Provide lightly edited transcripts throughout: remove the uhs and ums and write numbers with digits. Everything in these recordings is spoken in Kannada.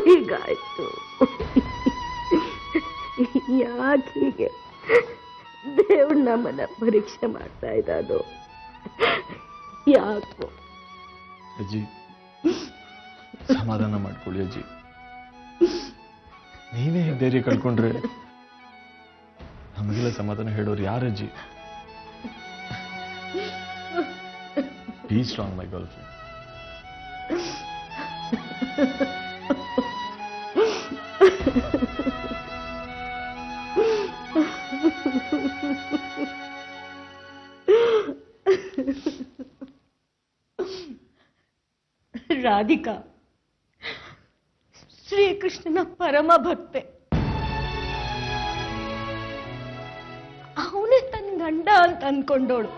ಹೀಗಾಯ್ತು? ಯಾಕೆ ಹೀಗೆ ದೇವ್ರು ನಮ್ಮನ್ನ ಪರೀಕ್ಷೆ ಮಾಡ್ತಾ ಇದ್ದಾದು? ಯಾಕೋ? ಅಜ್ಜಿ ಸಮಾಧಾನ ಮಾಡ್ಕೊಳ್ಳಿ ಅಜ್ಜಿ. ನೀವೇ ಧೈರ್ಯ ಕಳ್ಕೊಂಡ್ರೆ ನಮಗೆಲ್ಲ ಸಮಾಧಾನ ಹೇಳೋರು ಯಾರಜ್ಜಿ? Be strong my girlfriend. Radhika ಶ್ರೀಕೃಷ್ಣನ ಪರಮ ಭಕ್ತೆ. ಅವನೇ ತನ್ನ ಗಂಡ ಅಂತ ಅನ್ಕೊಂಡೋಳು.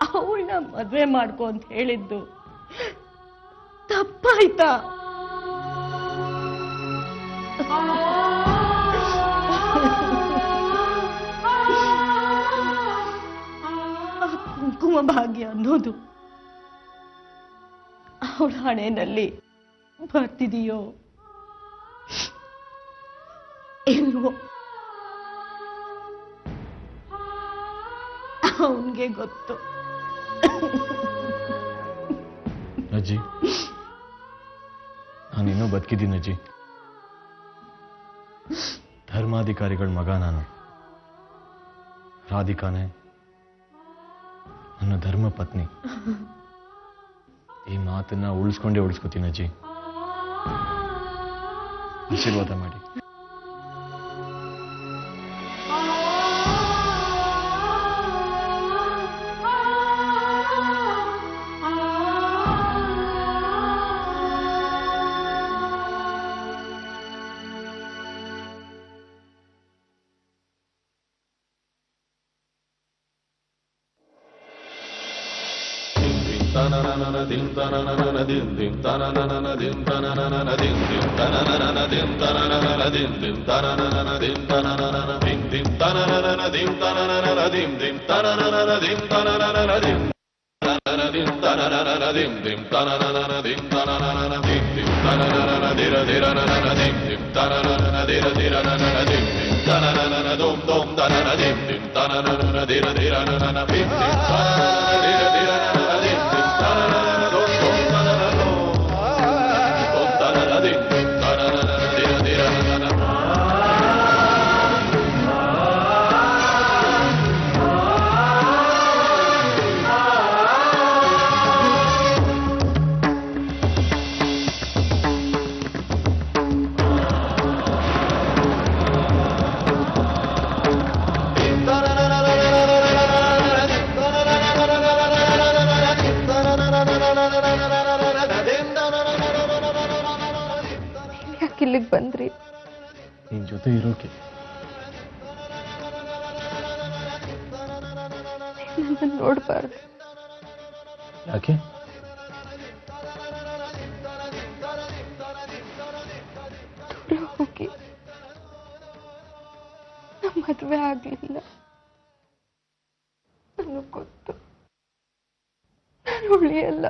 ಅವಳನ್ನ ಮದ್ವೆ ಮಾಡ್ಕೊ ಅಂತ ಹೇಳಿದ್ದು ತಪ್ಪಾಯ್ತಾ? ಕುಂಕುಮ ಭಾಗ್ಯ ಅನ್ನೋದು ಅವಳ ಹಣೆಯಲ್ಲಿ ಬರ್ತಿದೆಯೋ ಇಲ್ವೋ ಅವನ್ಗೆ ಗೊತ್ತು. ಅಜ್ಜಿ ನಾನಿನ್ನೂ ಬದುಕಿದ್ದೀನಿ ಅಜ್ಜಿ. ಧರ್ಮಾಧಿಕಾರಿಗಳ ಮಗ ನಾನು. ರಾಧಿಕಾನೇ ನನ್ನ ಧರ್ಮ ಪತ್ನಿ. ಈ ಮಾತನ್ನ ಉಳಿಸ್ಕೋತೀನಿ ಅಜ್ಜಿ. ಆಶೀರ್ವಾದ ಮಾಡಿ. ಇಲ್ಲಿಗೆ ಬಂದ್ರಿ? ನಿನ್ ಜೊತೆ ಇರೋಕೆ. ನೋಡ್ಬಾರ್ದು. ಯಾಕೆ? ದೂರ ಹೋಗಿ ನಮ್ಮ ಮದುವೆ ಆಗ್ಲಿಲ್ಲ. ನನಗೆ ಗೊತ್ತು ನಾನು ಉಳಿಯಲ್ಲ.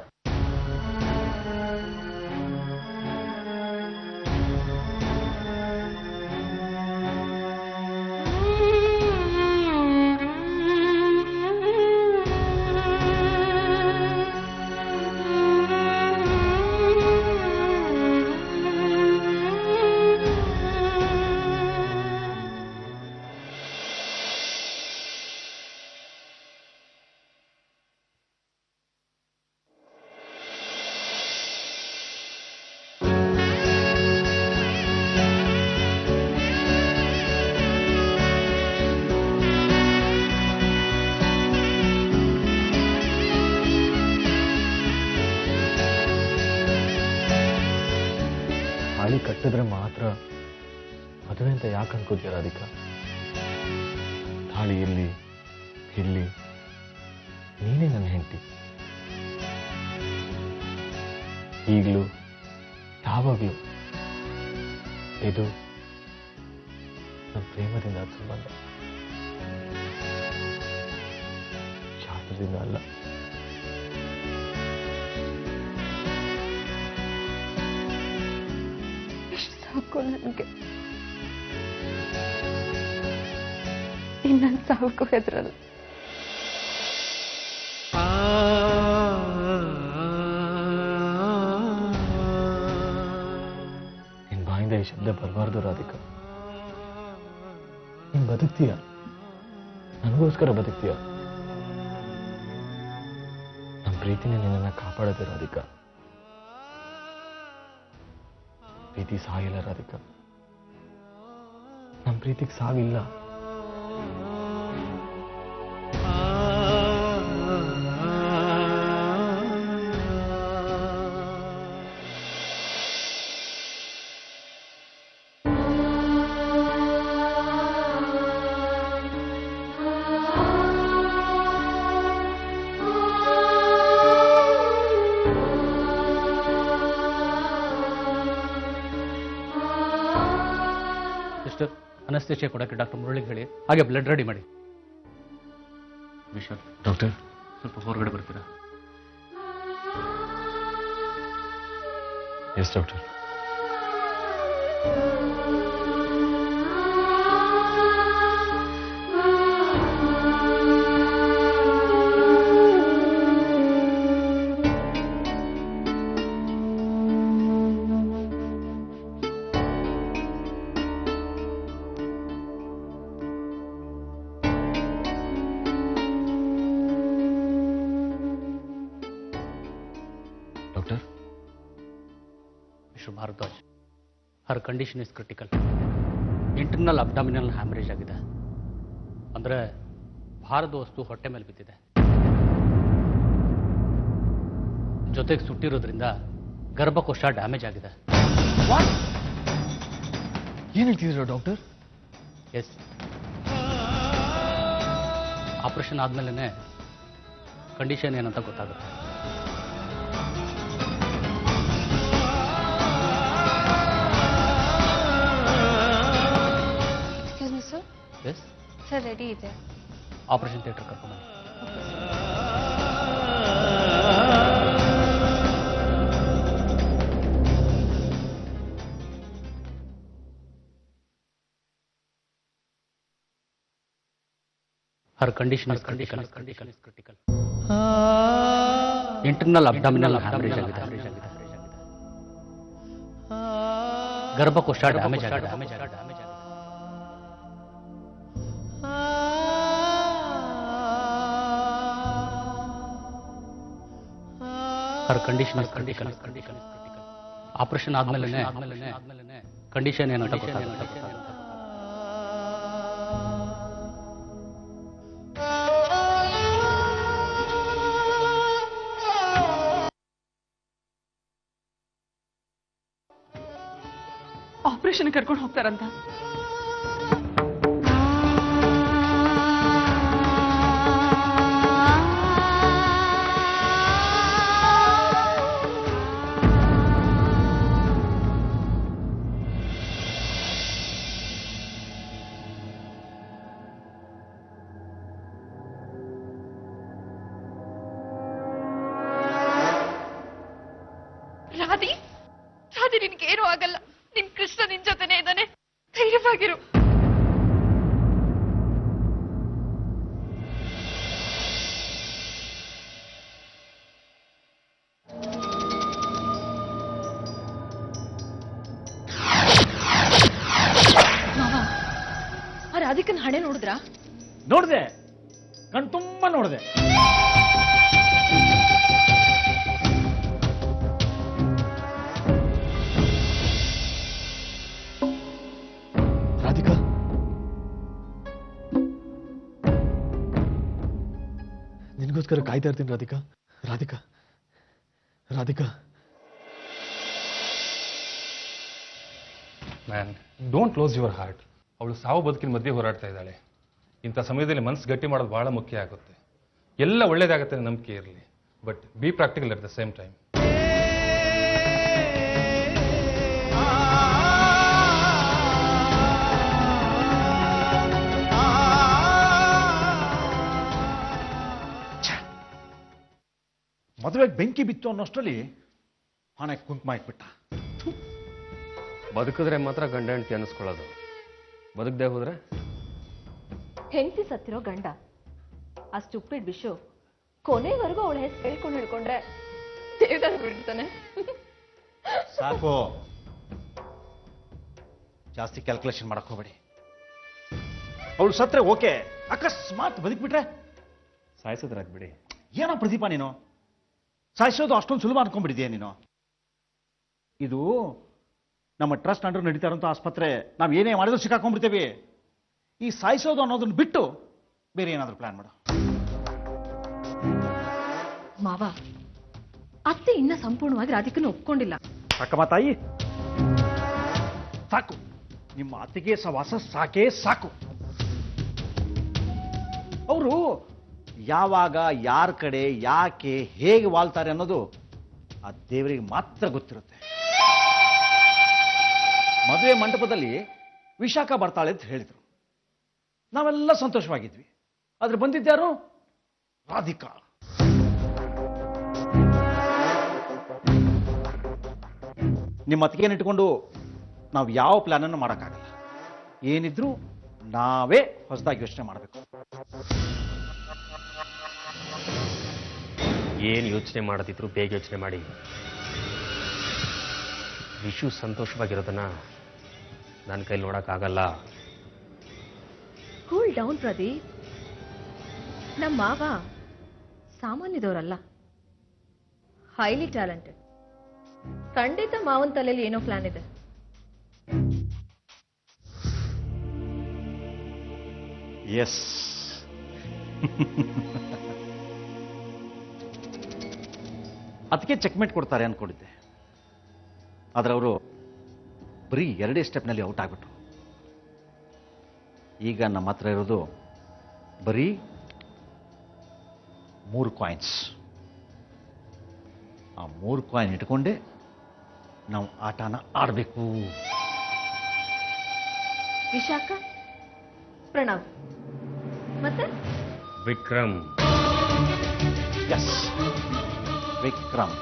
ತಾಳಿ ಕಟ್ಟಿದ್ರೆ ಮಾತ್ರ ಮದುವೆ ಅಂತ ಯಾಕೆ ಅನ್ಕೋತೀಯ ರಾಧಿಕಾ? ತಾಳಿ ಇರ್ಲಿ ಇರ್ಲಿ, ನೀನೇ ನನ್ನ ಹೆಂಡತಿ. ಈಗಲೂ ಯಾವಾಗಲೂ ಇದು ನನ್ನ ಪ್ರೇಮದಿಂದ ಆದ ಸಂಬಂಧ, ಶಾಸ್ತ್ರದಿಂದ ಅಲ್ಲ. ಸಾಕು ನನಗೆ. ಇನ್ನೊಂದು ಸಾಕು ಹೆದ್ರಲ್ಲ. ನಿನ್ ಬಾಯಿಂದ ಈ ಶಬ್ದ ಬರಬಾರ್ದು ರಾಧಿಕಾ. ನೀನ್ ಬದುಕ್ತೀಯ, ನನಗೋಸ್ಕರ ಬದುಕ್ತೀಯ. ನಮ್ಮ ಪ್ರೀತಿನ ನಿನ್ನನ್ನು ಕಾಪಾಡುತ್ತೆ ರಾಧಿಕಾ. ಪ್ರೀತಿ ಸಾಗಿಲ್ಲ ರಾಧಿಕಾ, ನಮ್ಮ ಪ್ರೀತಿಗೆ ಸಾವಿಲ್ಲ. ಅನಸ್ತೇಶಿಯಾ ಕೊಡೋಕ್ಕೆ ಡಾಕ್ಟರ್ ಮುರಳಿಗೆ ಹೇಳಿ, ಹಾಗೆ ಬ್ಲಡ್ ರೆಡಿ ಮಾಡಿ. ವಿಶಾಲ್ ಡಾಕ್ಟರ್, ಸ್ವಲ್ಪ ಹೊರಗಡೆ ಬರ್ತೀರಾ? Yes doctor. Doctor, mister Bharadwaj, her condition is critical. Internal abdominal haemorrhage ಆಗಿದೆ. ಅಂದರೆ ಭಾರದ ವಸ್ತು ಹೊಟ್ಟೆ ಮೇಲೆ ಬಿದ್ದಿದೆ, ಜೊತೆಗೆ ಸುಟ್ಟಿರೋದ್ರಿಂದ ಗರ್ಭಕೋಶ ಡ್ಯಾಮೇಜ್ ಆಗಿದೆ. ಏನ್ ಹೇಳ್ತಿದ್ದೀರಾ ಡಾಕ್ಟರ್? ಎಸ್, ಆಪರೇಷನ್ ಆದಮೇಲೆ ಕಂಡೀಷನ್ ಏನಂತ ಗೊತ್ತಾಗುತ್ತೆ. ಎಸ್ ಸರ್, ರೆಡಿ ಇದೆ. ಆಪರೇಷನ್ ಥಿಯೇಟರ್ ಕರ್ಕೊಂಡು ಬನ್ನಿ. Her condition is critical. Internal abdominal haemorrhage ಆಗಿದೆ, ಗರ್ಭಕೋಶ ಡ್ಯಾಮೇಜ್ ಆಗಿದೆ. Her condition is critical. Operation ಆದ್ಮೇಲೆ ಕಂಡೀಷನ್ ಏನಂತ ಗೊತ್ತಾಗುತ್ತೆ. ಆಪರೇಷನ್ ಕರ್ಕೊಂಡು ಹೋಗ್ತಾರಂತ. ರಾಧಿ, ನಿನ್ಗೇನು ಆಗಲ್ಲ. ನಿನ್ ಕೃಷ್ಣ ನಿನ್ ಜೊತೆನೇ ಇದ್ದಾನೆ. ಧೈರ್ಯವಾಗಿರು. ಆ ರಾಧಿಕನ್ ಹಣೆ ನೋಡಿದ್ರಾ? ನೋಡಿದೆ, ಕಣ್ ತುಂಬಾ ನೋಡಿದೆ. ರಾಧಿಕಾ, ನಿನಗೋಸ್ಕರ ಕಾಯ್ತಾ ಇರ್ತೀನಿ Radhika. Radhika, Radhika. Man, don't close your heart. ಅವಳು ಸಾವು ಬದುಕಿನ ಮಧ್ಯೆ ಹೋರಾಡ್ತಾ ಇದ್ದಾಳೆ. ಇಂಥ ಸಮಯದಲ್ಲಿ ಮನಸ್ಸು ಗಟ್ಟಿ ಮಾಡೋದು ಬಹಳ ಮುಖ್ಯ ಆಗುತ್ತೆ. ಎಲ್ಲ ಒಳ್ಳೇದಾಗತ್ತೆ ಅನ್ನೋ ನಂಬಿಕೆ ಇರಲಿ, but B practical at the same time. ಮದುವೆಗೆ ಬೆಂಕಿ ಬಿತ್ತು ಅನ್ನೋಷ್ಟರಲ್ಲಿ ಹಣೆ ಕುಂಕುಮ ಇಟ್ಬಿಟ್ಟ. ಬದುಕಿದ್ರೆ ಮಾತ್ರ ಗಂಡ ಹೆಂಡತಿ ಅನ್ನಿಸ್ಕೊಳ್ಳೋದು, ಬದುಕದೆ ಹೋದ್ರೆ ಹೆಂಡತಿ ಸತ್ತಿರೋ ಗಂಡ ಆ ಸ್ಟುಪಿಡ್ ವಿಷು ಕೊನೆವರೆಗೂ ಅವಳ ಹೆಸರು ಹೇಳ್ಕೊಂಡ್ರೆ ದೇವದಾಸ್ ಬಿಡ್ತಾನೆ. ಸಾಕು, ಜಾಸ್ತಿ ಕ್ಯಾಲ್ಕುಲೇಷನ್ ಮಾಡಕ್ ಹೋಗ್ಬೇಡಿ. ಅವಳು ಸತ್ರೆ ಓಕೆ, ಅಕಸ್ಮಾತ್ ಬದುಕ್ಬಿಟ್ರೆ ಸಾಯಿಸೋದ್ರಾಗ್ ಬಿಡಿ. ಏನೋ ಪ್ರದೀಪ, ನೀನು ಸಾಯಿಸೋದು ಅಷ್ಟೊಂದು ಸುಲಭ ಅನ್ಕೊಂಡ್ಬಿಟ್ಟಿದ್ಯಾ ನೀನು? ಇದು ನಮ್ಮ ಟ್ರಸ್ಟ್ ಅಂಡರ್ ನಡೀತಾ ಇರೋಂಥ ಆಸ್ಪತ್ರೆ. ನಾವು ಏನೇ ಮಾಡಿದ್ರು ಸಿಕ್ಕಾಕೊಂಡ್ಬಿಡ್ತೇವೆ. ಈ ಸಾಯಿಸೋದು ಅನ್ನೋದನ್ನ ಬಿಟ್ಟು ಬೇರೆ ಏನಾದರೂ ಪ್ಲಾನ್ ಮಾಡು. ಮಾವ, ಅತ್ತೆ ಇನ್ನ ಸಂಪೂರ್ಣವಾಗಿ ರಾಧಿಕನ್ನು ಒಪ್ಕೊಂಡಿಲ್ಲ. ಸಾಕಮ್ಮ ತಾಯಿ, ಸಾಕು. ನಿಮ್ಮ ಅತ್ತಿಗೆ ಸವಾಸ ಸಾಕೇ ಸಾಕು. ಅವರು ಯಾವಾಗ, ಯಾರ ಕಡೆ, ಯಾಕೆ, ಹೇಗೆ ವಾಲ್ತಾರೆ ಅನ್ನೋದು ಆ ದೇವರಿಗೆ ಮಾತ್ರ ಗೊತ್ತಿರುತ್ತೆ. ಮದುವೆ ಮಂಟಪದಲ್ಲಿ ವಿಶಾಖ ಬರ್ತಾಳೆ ಅಂತ ಹೇಳಿದ್ರು. ನಾವೆಲ್ಲ ಸಂತೋಷವಾಗಿದ್ವಿ. ಆದ್ರೆ ಬಂದಿದ್ದ್ಯಾರು? ರಾಧಿಕಾ. ನಿಮ್ಮ ಅತ್ತಿಗೆನ ಇಟ್ಕೊಂಡು ನಾವು ಯಾವ ಪ್ಲಾನ್ ಅನ್ನು ಮಾಡೋಕ್ಕಾಗಲ್ಲ. ಏನಿದ್ರು ನಾವೇ ಹೊಸದಾಗಿ ಯೋಚನೆ ಮಾಡಬೇಕು. ಏನು ಯೋಚನೆ ಮಾಡೋದಿದ್ರು ಬೇಗ ಯೋಚನೆ ಮಾಡಿ. ವಿಶು ಸಂತೋಷವಾಗಿರೋದನ್ನ ನನ್ನ ಕೈಲಿ ನೋಡೋಕ್ಕಾಗಲ್ಲ. Cool down Pradeep. ನಮ್ಮ ಮಾವ ಸಾಮಾನ್ಯದವರಲ್ಲ, ಹೈಲಿ ಟ್ಯಾಲೆಂಟೆಡ್. ಖಂಡಿತ ಮಾವನ ತಲೆಯಲ್ಲಿ ಏನೋ ಪ್ಲಾನ್ ಇದೆ. ಎಸ್. ಅದಕ್ಕೆ ಚೆಕ್ಮೇಟ್ ಕೊಡ್ತಾರೆ ಅನ್ಕೊಂಡಿದ್ದೆ. ಆದ್ರೆ ಅವರು ಬರೀ 2 ಸ್ಟೆಪ್ನಲ್ಲಿ ಔಟ್ ಆಗ್ಬಿಟ್ರು. ಈಗ ನಮ್ಮ ಹತ್ರ ಇರೋದು ಬರೀ 3 ಕಾಯಿನ್ಸ್. ಆ 3 ಕಾಯಿನ್ ಇಟ್ಕೊಂಡೆ ನಾವು ಆಟನ ಆಡಬೇಕು. ವಿಶಾಖ, ಪ್ರಣವ್ ಮತ್ತೆ ವಿಕ್ರಮ್. ಎಸ್, ವಿಕ್ರಮ್.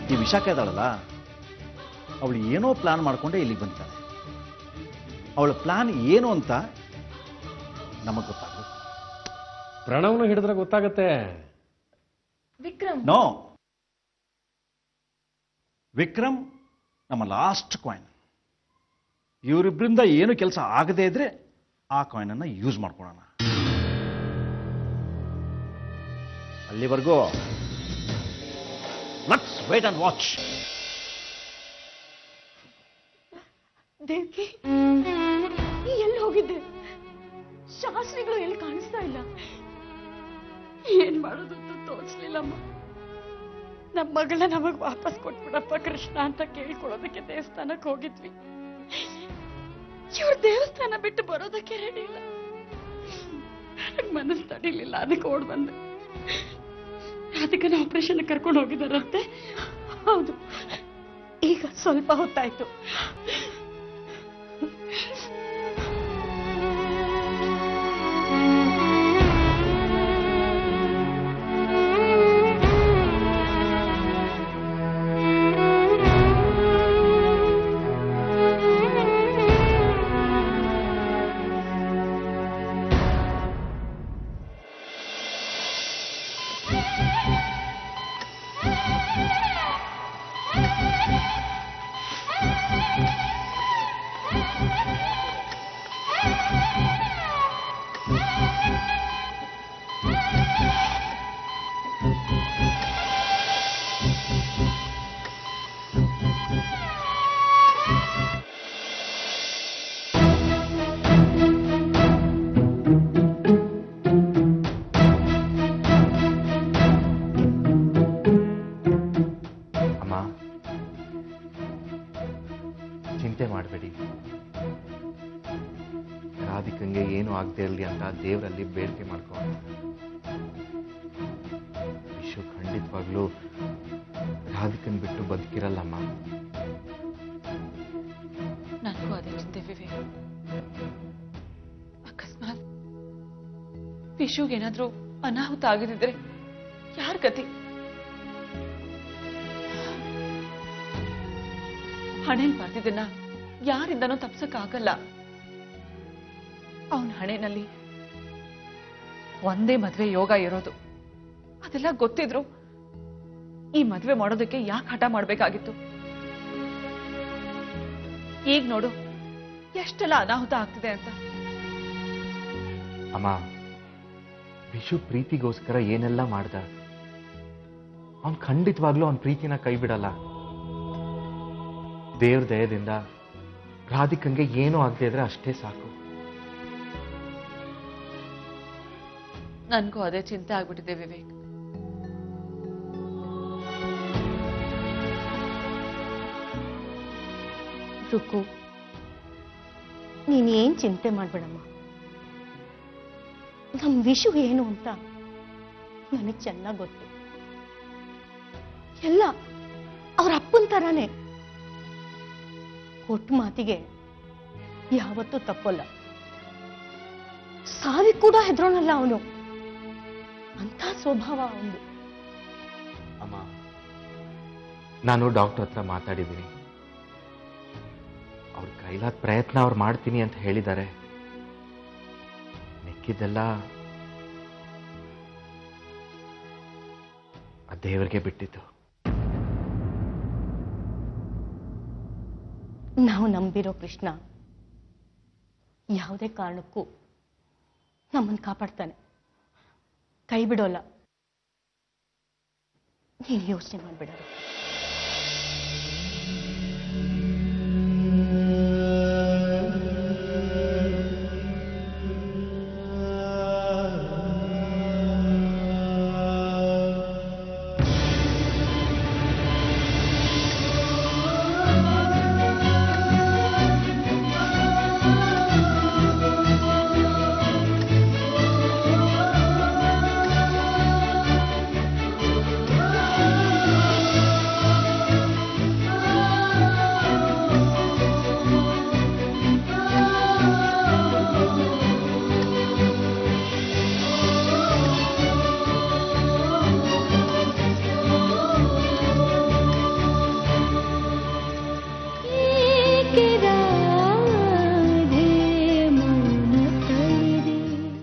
ಈ ವಿಶಾಖ ಇದ್ದಾಳಲ್ಲ, ಅವಳು ಏನೋ ಪ್ಲಾನ್ ಮಾಡ್ಕೊಂಡೆ ಇಲ್ಲಿಗೆ ಬಂದಿದ್ದಾಳೆ. ಅವಳ ಪ್ಲಾನ್ ಏನು ಅಂತ ನಮಗೆ ಗೊತ್ತಾಗಬೇಕು. ಪ್ರಣವ್ನ ಹಿಡಿದ್ರೆ ಗೊತ್ತಾಗತ್ತೆ. ವಿಕ್ರಮ್. ನೋ, ವಿಕ್ರಮ್ ನಮ್ಮ ಲಾಸ್ಟ್ ಕಾಯಿನ್. ಇವರಿಬ್ಬರಿಂದ ಏನು ಕೆಲಸ ಆಗದೇ ಇದ್ರೆ ಆ ಕಾಯಿನ್ ಅನ್ನ ಯೂಸ್ ಮಾಡ್ಕೊಳ್ಳೋಣ. ಅಲ್ಲಿವರೆಗೂ let's wait and watch. Devki, ನೀ ಎಲ್ಲಿ ಹೋಗಿದ್ದೆ? ಶಾಸ್ತ್ರಿಗಳು ಎಲ್ಲಿ ಕಾಣಿಸ್ತಾ ಇಲ್ಲ. ಏನ್ ಮಾಡೋದು ಅಂತ ತೋಚ್ಲಿಲ್ಲಮ್ಮ. ನಮ್ಮ ಮಗಳನ್ನ ನಮಗ್ ವಾಪಸ್ ಕೊಟ್ಬಿಡಪ್ಪ ಕೃಷ್ಣ ಅಂತ ಕೇಳ್ಕೊಳ್ಳೋದಕ್ಕೆ ದೇವಸ್ಥಾನಕ್ಕೆ ಹೋಗಿದ್ವಿ. ಇವ್ರ ದೇವಸ್ಥಾನ ಬಿಟ್ಟು ಬರೋದಕ್ಕೆ ರೆಡಿ ಇಲ್ಲ. ಮನಸ್ಸು ತಡಿಲಿಲ್ಲ, ಅದಕ್ಕೆ ಓಡ್ ಬಂದೆ. ರಾಧಿಕನ ಆಪರೇಷನ್ ಕರ್ಕೊಂಡು ಹೋಗಿದಾರಂತೆ. ಹೌದು, ಈಗ ಸ್ವಲ್ಪ ಹೊತ್ತಾಯ್ತು. ಚಿಂತೆ ಮಾಡಬೇಡಿ. ರಾಧಿಕಂಗೆ ಏನು ಆಗದೆ ಇರಲಿ ಅಂತ ದೇವರಲ್ಲಿ ಬೇಡಿಕೆ ಮಾಡ್ಕೊಳ್ಳೋಣ. ವಿಶು ಖಂಡಿತವಾಗ್ಲೂ ರಾಧಿಕನ್ ಬಿಟ್ಟು ಬದುಕಿರಲ್ಲಮ್ಮ. ನನಗೂ ಅದೇ ಚಿಂತೆ ವಿವೇಕ್. ಅಕಸ್ಮಾತ್ ವಿಶುಗೇನಾದ್ರೂ ಅನಾಹುತ ಆಗದಿದ್ರೆ ಯಾರ ಗತಿ? ಹಣೆಲ್ ಬರ್ತಿದ್ದನ್ನ ಯಾರಿಂದನೂ ತಪ್ಸಕ್ಕಾಗಲ್ಲ. ಅವನ ಹಣೆನಲ್ಲಿ ಒಂದೇ ಮದ್ವೆ ಯೋಗ ಇರೋದು. ಅದೆಲ್ಲ ಗೊತ್ತಿದ್ರು ಈ ಮದ್ವೆ ಮಾಡೋದಕ್ಕೆ ಯಾಕೆ ಹಠ ಮಾಡ್ಬೇಕಾಗಿತ್ತು? ಈಗ ನೋಡು ಎಷ್ಟೆಲ್ಲ ಅನಾಹುತ ಆಗ್ತಿದೆ ಅಂತ. ಅಮ್ಮ, ವಿಶು ಪ್ರೀತಿಗೋಸ್ಕರ ಏನೆಲ್ಲ ಮಾಡ್ದ. ಅವನ್ ಖಂಡಿತವಾಗ್ಲೂ ಅವನ್ ಪ್ರೀತಿನ ಕೈ ಬಿಡಲ್ಲ. ದೇವ್ರ ದಯದಿಂದ ರಾಧಿಕಂಗೆ ಏನೂ ಆಗದೆ ಇದ್ರೆ ಅಷ್ಟೇ ಸಾಕು. ನನ್ಗೂ ಅದೇ ಚಿಂತೆ ಆಗ್ಬಿಟ್ಟಿದೆ ವಿವೇಕ್. ರುಕ್ಕು, ನೀನೇನ್ ಚಿಂತೆ ಮಾಡ್ಬೇಡಮ್ಮ. ನಮ್ ವಿಷು ಏನು ಅಂತ ನನಗ್ ಚೆನ್ನಾಗ್ ಗೊತ್ತು. ಎಲ್ಲ ಅವ್ರ ಅಪ್ಪನ ತರಾನೇ. ಕೊಟ್ಟ ಮಾತಿಗೆ ಯಾವತ್ತೂ ತಪ್ಪಲ್ಲ. ಸಾವಿ ಕೂಡ ಹೆದ್ರೋನಲ್ಲ ಅವನು. ಅಂತ ಸ್ವಭಾವ ಅವನು. ಅಮ್ಮ, ನಾನು ಡಾಕ್ಟರ್ ಹತ್ರ ಮಾತಾಡಿದ್ದೀನಿ. ಅವ್ರ ಕೈಲಾದ ಪ್ರಯತ್ನ ಅವ್ರು ಮಾಡ್ತೀನಿ ಅಂತ ಹೇಳಿದ್ದಾರೆ. ಮಿಕ್ಕಿದ್ದೆಲ್ಲ ಆ ದೇವರಿಗೆ ಬಿಟ್ಟಿದ್ದು. ನಾವು ನಂಬಿರೋ ಕೃಷ್ಣ ಯಾವುದೇ ಕಾರಣಕ್ಕೂ ನಮ್ಮನ್ನು ಕಾಪಾಡ್ತಾನೆ, ಕೈ ಬಿಡೋಲ್ಲ. ನೀನು ಯೋಚನೆ ಮಾಡ್ಬೇಡ.